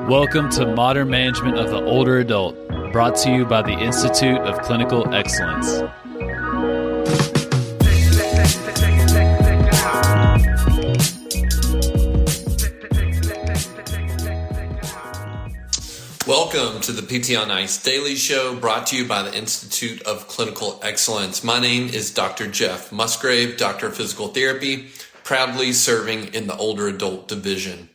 Welcome to Modern Management of the Older Adult, brought to you by the Institute of Clinical Excellence. Welcome to the PT on Ice Daily Show, brought to you by the Institute of Clinical Excellence. My name is Dr. Jeff Musgrave, Doctor of Physical Therapy, proudly serving in the Older Adult Division.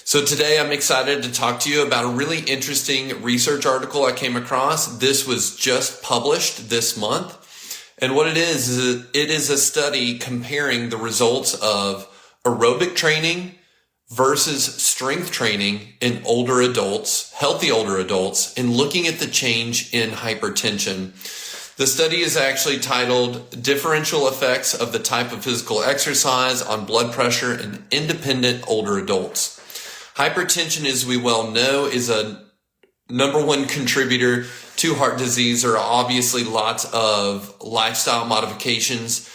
So today I'm excited to talk to you about a really interesting research article I came across. This was just published this month. And what it is it is a study comparing the results of aerobic training versus strength training in older adults, healthy older adults, and looking at the change in hypertension. The study is actually titled Differential Effects of the Type of Physical Exercise on Blood Pressure in Independent Older Adults. Hypertension, as we well know, is a number one contributor to heart disease. There are obviously lots of lifestyle modifications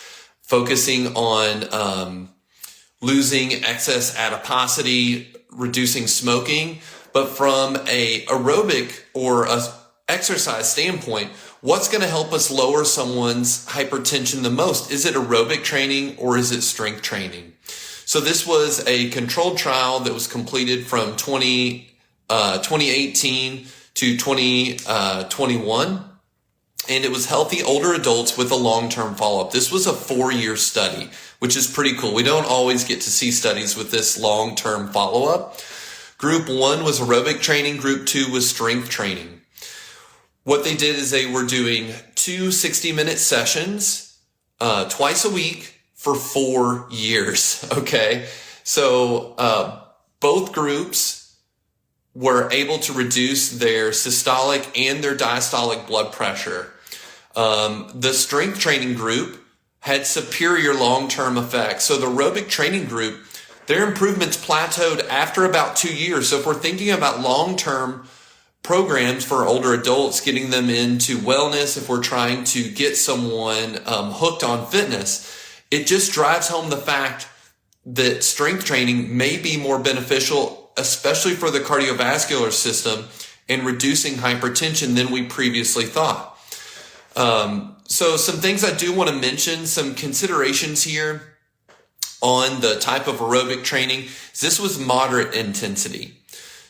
focusing on losing excess adiposity, reducing smoking. But from a aerobic or a exercise standpoint, what's going to help us lower someone's hypertension the most? Is it aerobic training or is it strength training? So this was a controlled trial that was completed from 2018 to 2021. And it was healthy older adults with a long-term follow-up. This was a 4-year study, which is pretty cool. We don't always get to see studies with this long-term follow-up. Group 1 was aerobic training. Group 2 was strength training. What they did is they were doing 2 60-minute sessions twice a week for 4 years. Okay. So both groups were able to reduce their systolic and their diastolic blood pressure. The strength training group had superior long-term effects. So the aerobic training group, their improvements plateaued after about 2 years. So if we're thinking about long-term programs for older adults, getting them into wellness, if we're trying to get someone hooked on fitness, it just drives home the fact that strength training may be more beneficial, especially for the cardiovascular system and reducing hypertension than we previously thought. So some things I do want to mention, some considerations here on the type of aerobic training. This was moderate intensity.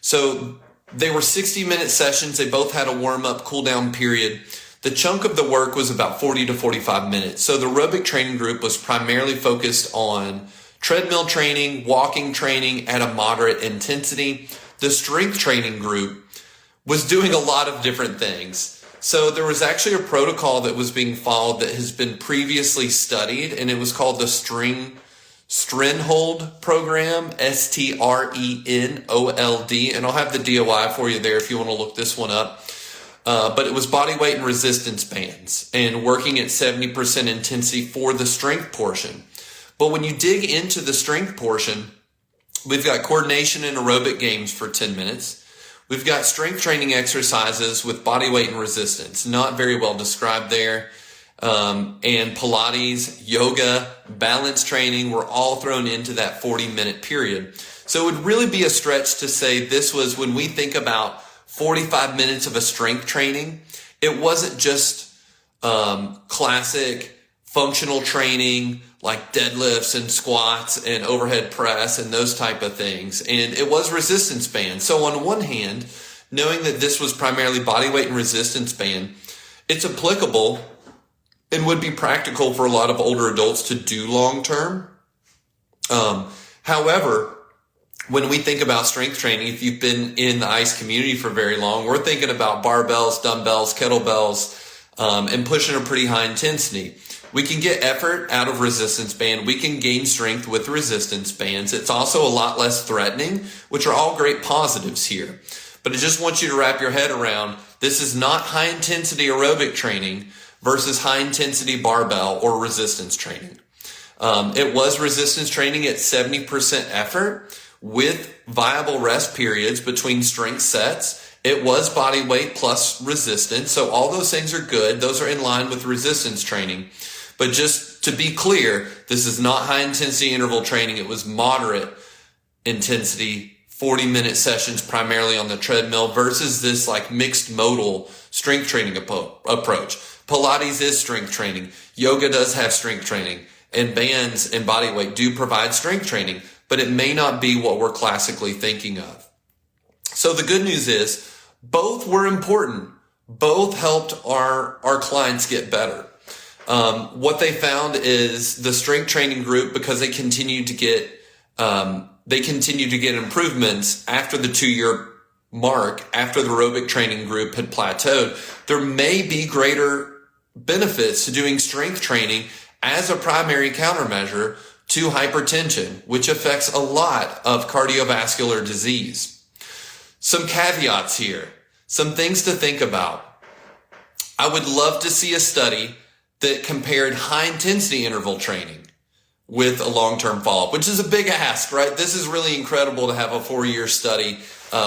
So they were 60-minute sessions. They both had a warm-up, cool-down period. The chunk of the work was about 40 to 45 minutes. So the aerobic training group was primarily focused on treadmill training, walking training at a moderate intensity. The strength training group was doing a lot of different things. So there was actually a protocol that was being followed that has been previously studied, and it was called the Strenhold program, STRENOLD, and I'll have the DOI for you there if you want to look this one up. But it was body weight and resistance bands and working at 70% intensity for the strength portion. But when you dig into the strength portion, we've got coordination and aerobic games for 10 minutes. We've got strength training exercises with body weight and resistance, not very well described there. And Pilates, yoga, balance training were all thrown into that 40-minute period. So it would really be a stretch to say this was, when we think about 45 minutes of a strength training, it wasn't just classic functional training like deadlifts and squats and overhead press and those type of things. And it was resistance band. So on one hand, knowing that this was primarily body weight and resistance band, it's applicable and would be practical for a lot of older adults to do long term. However, when we think about strength training, if you've been in the ICE community for very long, we're thinking about barbells, dumbbells, kettlebells, and pushing a pretty high intensity. We can get effort out of resistance band. We can gain strength with resistance bands. It's also a lot less threatening, which are all great positives here. But I just want you to wrap your head around, this is not high intensity aerobic training versus high intensity barbell or resistance training. It was resistance training at 70% effort with viable rest periods between strength sets. It was body weight plus resistance. So all those things are good. Those are in line with resistance training. But just to be clear, this is not high intensity interval training. It was moderate intensity 40-minute sessions primarily on the treadmill versus this like mixed modal strength training approach. Pilates is strength training. Yoga does have strength training, and bands and body weight do provide strength training, but it may not be what we're classically thinking of. So the good news is both were important. Both helped our clients get better. What they found is the strength training group, because they continued to get improvements after the 2-year mark, after the aerobic training group had plateaued. There may be greater benefits to doing strength training as a primary countermeasure to hypertension, which affects a lot of cardiovascular disease. Some caveats here, some things to think about. I would love to see a study that compared high intensity interval training with a long-term follow-up, which is a big ask, right? This is really incredible to have a 4-year study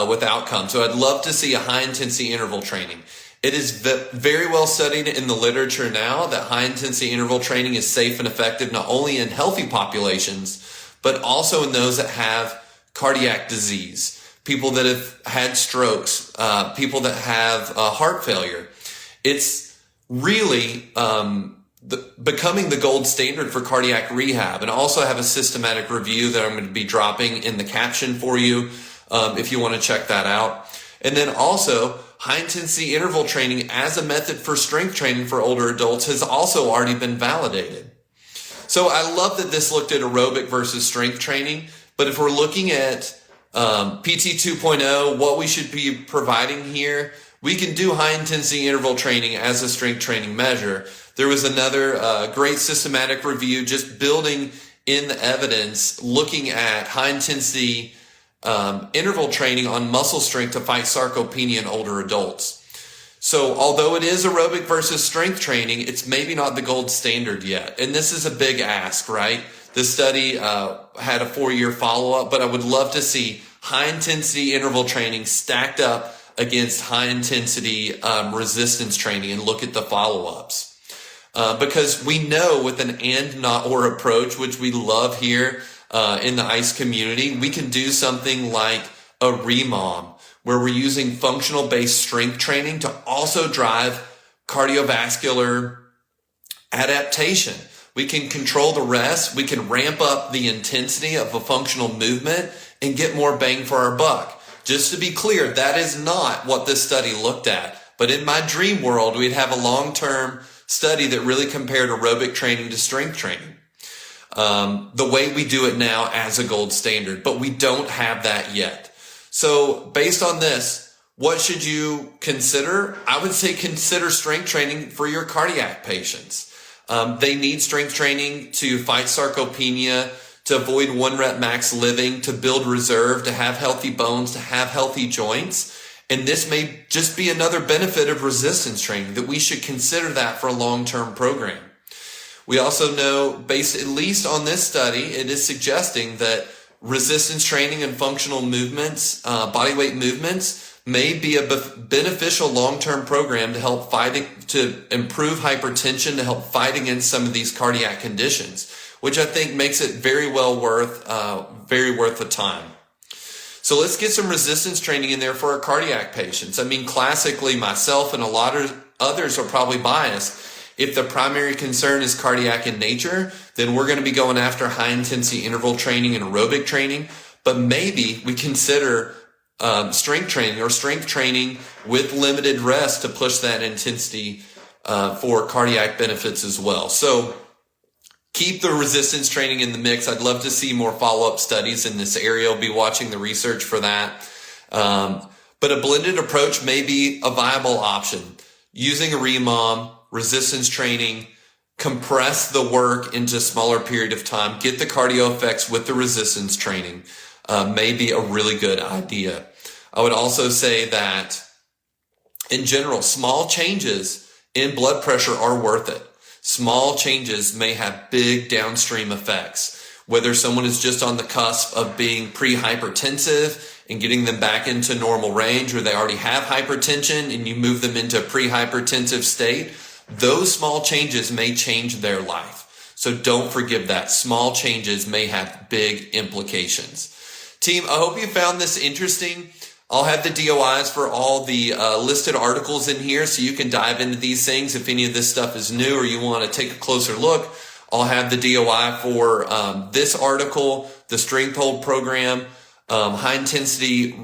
with outcomes. So I'd love to see a high intensity interval training. It is very well studied in the literature now that high intensity interval training is safe and effective not only in healthy populations, but also in those that have cardiac disease, people that have had strokes, people that have heart failure. It's really becoming the gold standard for cardiac rehab. And I also have a systematic review that I'm going to be dropping in the caption for you if you want to check that out. And then also, high intensity interval training as a method for strength training for older adults has also already been validated. So I love that this looked at aerobic versus strength training, but if we're looking at PT 2.0, what we should be providing here, we can do high intensity interval training as a strength training measure. There was another great systematic review just building in the evidence, looking at high intensity interval training on muscle strength to fight sarcopenia in older adults. So although it is aerobic versus strength training, it's maybe not the gold standard yet. And this is a big ask, right? This study had a 4-year follow-up, but I would love to see high intensity interval training stacked up against high intensity resistance training and look at the follow-ups. Because we know with an and not or approach, which we love here in the ICE community, we can do something like a REMOM, where we're using functional based strength training to also drive cardiovascular adaptation. We can control the rest. We can ramp up the intensity of a functional movement and get more bang for our buck. Just to be clear, that is not what this study looked at. But in my dream world, we'd have a long-term study that really compared aerobic training to strength training. The way we do it now as a gold standard, but we don't have that yet. So based on this, what should you consider? I would say consider strength training for your cardiac patients. They need strength training to fight sarcopenia, to avoid 1 rep max living, to build reserve, to have healthy bones, to have healthy joints. And this may just be another benefit of resistance training, that we should consider that for a long-term program. We also know, based at least on this study, it is suggesting that resistance training and functional movements, body weight movements, may be a beneficial long-term program to help to improve hypertension, to help fight against some of these cardiac conditions, which I think makes it very worth the time. So let's get some resistance training in there for our cardiac patients. I mean, classically, myself and a lot of others are probably biased. If the primary concern is cardiac in nature, then we're going to be going after high intensity interval training and aerobic training. But maybe we consider strength training with limited rest to push that intensity for cardiac benefits as well. So keep the resistance training in the mix. I'd love to see more follow-up studies in this area. I'll be watching the research for that. But a blended approach may be a viable option. Using a REMOM, resistance training, compress the work into a smaller period of time, get the cardio effects with the resistance training, may be a really good idea. I would also say that in general, small changes in blood pressure are worth it. Small changes may have big downstream effects. Whether someone is just on the cusp of being pre-hypertensive and getting them back into normal range, or they already have hypertension and you move them into a pre-hypertensive state, those small changes may change their life. So don't forgive that. Small changes may have big implications. Team, I hope you found this interesting. I'll have the DOIs for all the listed articles in here so you can dive into these things. If any of this stuff is new or you want to take a closer look, I'll have the DOI for this article, the strength hold program, high intensity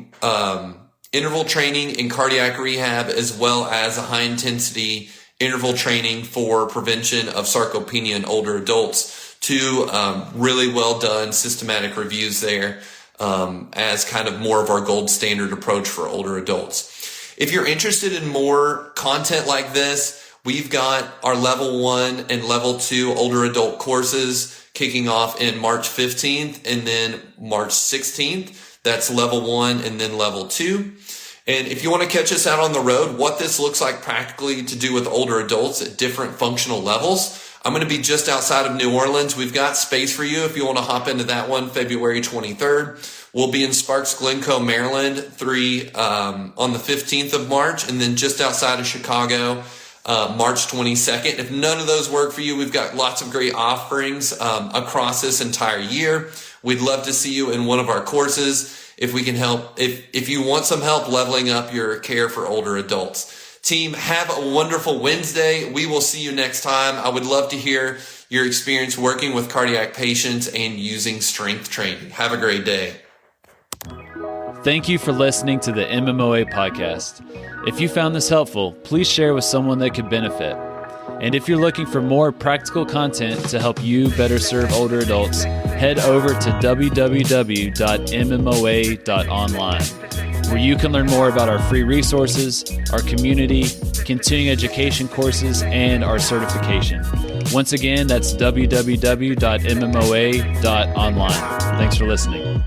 interval training and cardiac rehab, as well as a high intensity interval training for prevention of sarcopenia in older adults. Two really well done systematic reviews there. As kind of more of our gold standard approach for older adults. If you're interested in more content like this, we've got our level 1 and level 2 older adult courses kicking off in March 15th and then March 16th. That's level 1 and then level 2. And if you want to catch us out on the road, what this looks like practically to do with older adults at different functional levels, I'm going to be just outside of New Orleans. We've got space for you if you want to hop into that one, February 23rd. We'll be in Sparks, Glencoe, Maryland, on the 15th of March, and then just outside of Chicago, March 22nd. If none of those work for you, we've got lots of great offerings across this entire year. We'd love to see you in one of our courses if we can help. If you want some help leveling up your care for older adults. Team, have a wonderful Wednesday. We will see you next time. I would love to hear your experience working with cardiac patients and using strength training. Have a great day. Thank you for listening to the MMOA podcast. If you found this helpful, please share with someone that could benefit. And if you're looking for more practical content to help you better serve older adults, head over to www.mmoa.online, where you can learn more about our free resources, our community, continuing education courses, and our certification. Once again, that's www.mmoa.online. Thanks for listening.